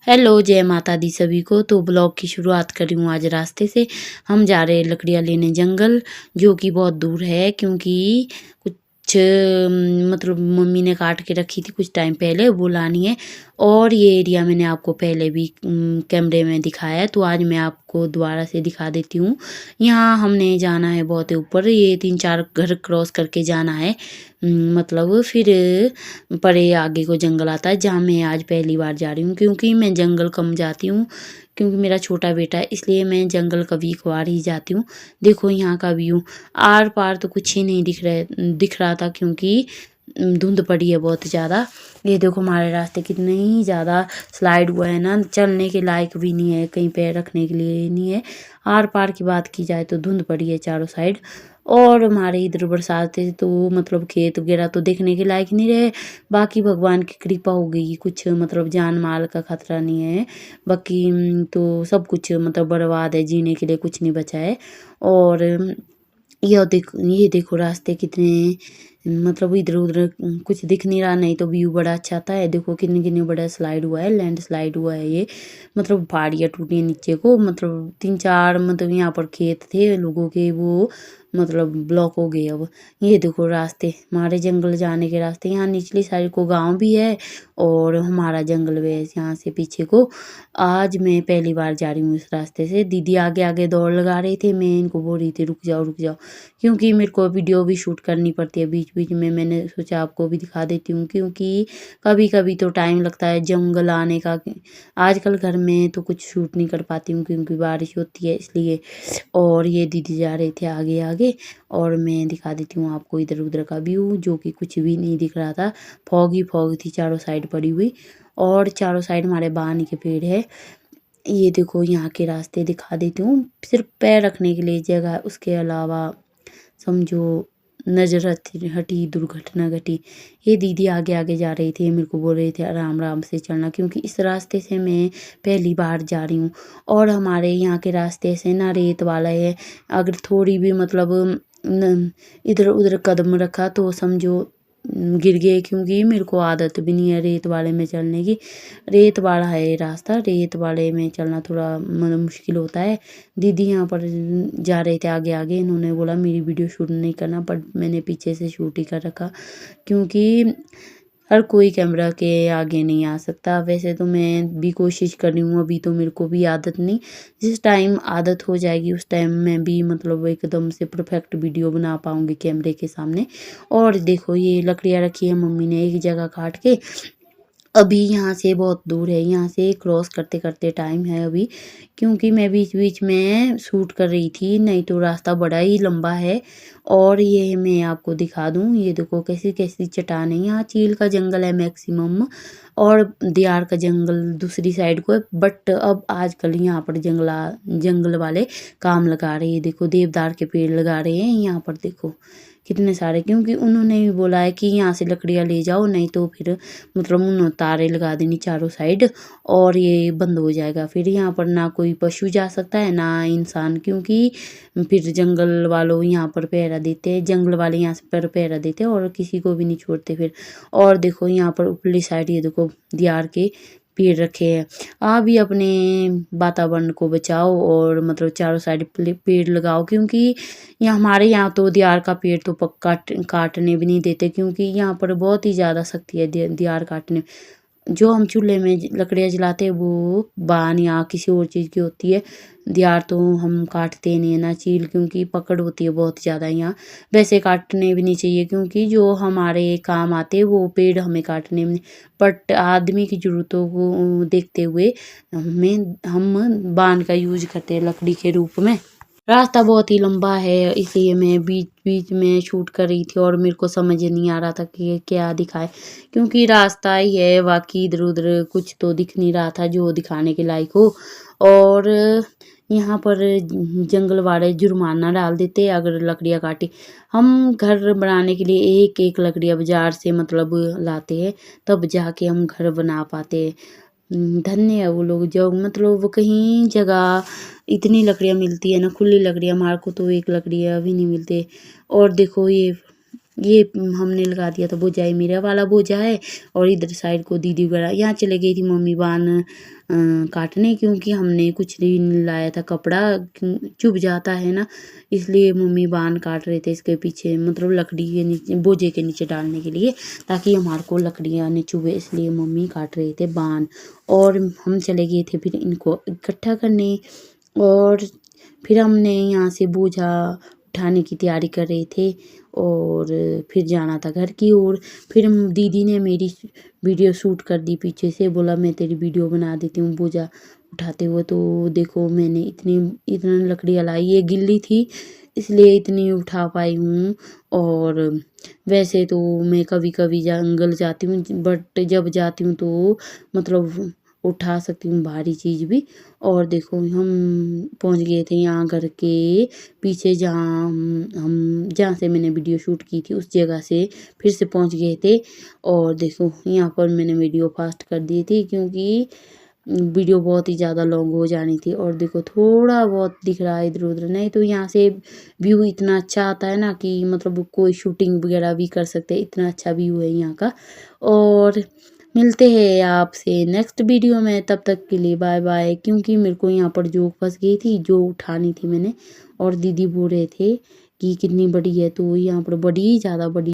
Hello, जय माता दी सभी को। तो ब्लॉग की शुरुआत कर रही हूँ आज रास्ते से। हम जा रहे हैं लकड़ियाँ लेने जंगल, जो कि बहुत दूर है क्योंकि कुछ मतलब मम्मी ने काट के रखी थी कुछ टाइम पहले, वो लानी है। और ये एरिया मैंने आपको पहले भी कैमरे में दिखाया है, तो आज मैं आपको दोबारा से दिखा देती हूँ। यहाँ हमने जाना है बहुत ऊपर, ये 3-4 घर क्रॉस करके जाना है। मतलब फिर परे आगे को जंगल आता है, जहाँ मैं आज पहली बार जा रही हूँ क्योंकि मैं जंगल कम जाती हूँ। क्योंकि मेरा छोटा बेटा है, इसलिए मैं जंगल कभी कभार ही जाती हूँ। देखो यहाँ का व्यू, आर पार तो कुछ ही नहीं दिख रहा था क्योंकि धुंध पड़ी है बहुत ज़्यादा। ये देखो हमारे रास्ते कितने ही ज़्यादा स्लाइड हुआ है ना, चलने के लायक भी नहीं है, कहीं पैर रखने के लिए नहीं है। आर पार की बात की जाए तो धुंध पड़ी है चारों साइड। और हमारे इधर बरसात है तो मतलब खेत वगैरह तो देखने के लायक नहीं रहे। बाकी भगवान की कृपा हो गई, कुछ मतलब जान माल का खतरा नहीं है। बाकी तो सब कुछ मतलब बर्बाद है, जीने के लिए कुछ नहीं बचा है। और ये देखो रास्ते कितने मतलब इधर उधर कुछ दिख नहीं रहा, नहीं तो व्यू बड़ा अच्छा आता है। देखो कितने कितने बड़ा स्लाइड हुआ है, लैंड स्लाइड हुआ है ये। मतलब पहाड़ियाँ टूटी है नीचे को, मतलब 3-4 मतलब यहाँ पर खेत थे लोगों के, वो मतलब ब्लॉक हो गए अब। ये देखो रास्ते, हमारे जंगल जाने के रास्ते। यहाँ निचली साइड को गांव भी है और हमारा जंगल भी है यहाँ से पीछे को। आज मैं पहली बार जा रही हूँ इस रास्ते से। दीदी आगे आगे दौड़ लगा रहे थे, मैं इनको बोल रही थी रुक जाओ रुक जाओ, क्योंकि मेरे को वीडियो भी शूट करनी पड़ती है बीच बीच में। मैंने सोचा आपको भी दिखा देती हूँ क्योंकि कभी कभी तो टाइम लगता है जंगल आने का। आजकल घर में तो कुछ शूट नहीं कर पाती हूँ क्योंकि बारिश होती है इसलिए। और ये दीदी जा रहे थे आगे आगे, और मैं दिखा देती हूँ आपको इधर उधर का व्यू, जो कि कुछ भी नहीं दिख रहा था। फॉग ही फॉग थी चारों साइड पड़ी हुई, और चारों साइड हमारे बानी के पेड़ है। ये देखो यहाँ के रास्ते दिखा देती हूँ, सिर्फ पैर रखने के लिए जगह है, उसके अलावा समझो नजर हटी दुर्घटना घटी। ये दीदी आगे आगे जा रही थी, मेरे को बोल रहे थे आराम आराम से चलना क्योंकि इस रास्ते से मैं पहली बार जा रही हूँ। और हमारे यहाँ के रास्ते से ना रेत वाला है, अगर थोड़ी भी मतलब इधर उधर कदम रखा तो समझो गिर गए, क्योंकि मेरे को आदत भी नहीं है रेत वाले में चलने की। रेत वाला है ये रास्ता, रेत वाले में चलना थोड़ा मतलब मुश्किल होता है। दीदी यहाँ पर जा रहे थे आगे आगे, इन्होंने बोला मेरी वीडियो शूट नहीं करना, पर मैंने पीछे से शूट ही कर रखा क्योंकि हर कोई कैमरा के आगे नहीं आ सकता। वैसे तो मैं भी कोशिश कर रही हूँ, अभी तो मेरे को भी आदत नहीं। जिस टाइम आदत हो जाएगी उस टाइम मैं भी मतलब एकदम से परफेक्ट वीडियो बना पाऊँगी कैमरे के सामने। और देखो ये लकड़ियाँ रखी है मम्मी ने एक जगह काट के। अभी यहाँ से बहुत दूर है, यहाँ से क्रॉस करते करते टाइम है अभी, क्योंकि मैं बीच बीच में शूट कर रही थी, नहीं तो रास्ता बड़ा ही लंबा है। और ये मैं आपको दिखा दूँ, ये देखो कैसी कैसी चट्टान है। यहाँ चील का जंगल है मैक्सिमम, और दियार का जंगल दूसरी साइड को है। बट अब आजकल यहाँ पर जंगल वाले काम लगा रहे हैं, देखो देवदार के पेड़ लगा रहे हैं यहाँ पर, देखो कितने सारे, क्योंकि उन्होंने भी बोला है कि यहाँ से लकड़ियाँ ले जाओ, नहीं तो फिर मतलब उन्होंने तारे लगा देनी चारों साइड और ये बंद हो जाएगा। फिर यहाँ पर ना कोई पशु जा सकता है ना इंसान, क्योंकि फिर जंगल वालों यहाँ पर पहरा देते हैं, जंगल वाले यहाँ से पर पहरा देते हैं और किसी को भी नहीं छोड़ते फिर। और देखो यहाँ पर ऊपरली साइड ये देखो दियार के पेड़ रखे हैं। आप भी अपने वातावरण को बचाओ और मतलब चारों साइड पेड़ लगाओ, क्योंकि यहाँ हमारे यहाँ तो दियार का पेड़ तो पक्का काटने भी नहीं देते, क्योंकि यहाँ पर बहुत ही ज़्यादा सख्ती है दियार काटने। जो हम चूल्हे में लकड़ियाँ जलाते हैं वो बान या किसी और चीज़ की होती है, दियार तो हम काटते नहीं है ना चील, क्योंकि पकड़ होती है बहुत ज़्यादा यहाँ। वैसे काटने भी नहीं चाहिए क्योंकि जो हमारे काम आते हैं वो पेड़ हमें काटने में, बट आदमी की ज़रूरतों को देखते हुए हम बान का यूज करते हैं लकड़ी के रूप में। रास्ता बहुत ही लंबा है, इसलिए मैं बीच बीच में शूट कर रही थी और मेरे को समझ नहीं आ रहा था कि ये क्या दिखाए, क्योंकि रास्ता ही है, बाकी इधर उधर कुछ तो दिख नहीं रहा था जो दिखाने के लायक हो। और यहाँ पर जंगल वाले जुर्माना डाल देते अगर लकड़ियाँ काटी। हम घर बनाने के लिए एक एक लकड़ियाँ बाजार से मतलब लाते हैं, तब जाके हम घर बना पाते हैं। धन्य है वो लोग जो मतलब वो कहीं जगह इतनी लकड़ियाँ मिलती है ना, खुली लकड़ियाँ, हमारे को तो एक लकड़ियाँ भी नहीं मिलती। और देखो ये ये हमने लगा दिया था बोझा, ये मेरा वाला बोझा है। और इधर साइड को दीदी वगैरह यहाँ चले गई थी मम्मी बान काटने, क्योंकि हमने कुछ दिन लाया था कपड़ा, चुभ जाता है ना, इसलिए मम्मी बान काट रहे थे इसके पीछे, मतलब लकड़ी के नीचे बोझे के नीचे डालने के लिए, ताकि हमारे को लकड़ियाँ नहीं चुभे, इसलिए मम्मी काट रहे थे बान। और हम चले गए थे फिर इनको इकट्ठा करने, और फिर हमने यहाँ से बोझा उठाने की तैयारी कर रहे थे और फिर जाना था घर की ओर। फिर दीदी ने मेरी वीडियो शूट कर दी पीछे से, बोला मैं तेरी वीडियो बना देती हूँ बोझा उठाते हुए। तो देखो मैंने इतना लकड़ियाँ लाई, ये गिल्ली थी इसलिए इतनी उठा पाई हूँ। और वैसे तो मैं कभी कभी जंगल जाती हूँ, बट जब जाती हूँ तो मतलब उठा सकती हूँ भारी चीज़ भी। और देखो हम पहुँच गए थे यहाँ घर के पीछे, जहाँ हम जहाँ से मैंने वीडियो शूट की थी उस जगह से फिर से पहुँच गए थे। और देखो यहाँ पर मैंने वीडियो फास्ट कर दी थी, क्योंकि वीडियो बहुत ही ज़्यादा लॉन्ग हो जानी थी। और देखो थोड़ा बहुत दिख रहा है इधर उधर, नहीं तो यहाँ से व्यू इतना अच्छा आता है ना कि मतलब कोई शूटिंग वगैरह भी कर सकते हैं, इतना अच्छा व्यू है यहाँ का। और मिलते हैं आपसे नेक्स्ट वीडियो में, तब तक के लिए बाय बाय। क्योंकि मेरे को यहाँ पर जोक फंस गई थी जो उठानी थी मैंने, और दीदी बोल रहे थे कि कितनी बड़ी है, तो यहाँ पर बड़ी ज़्यादा बड़ी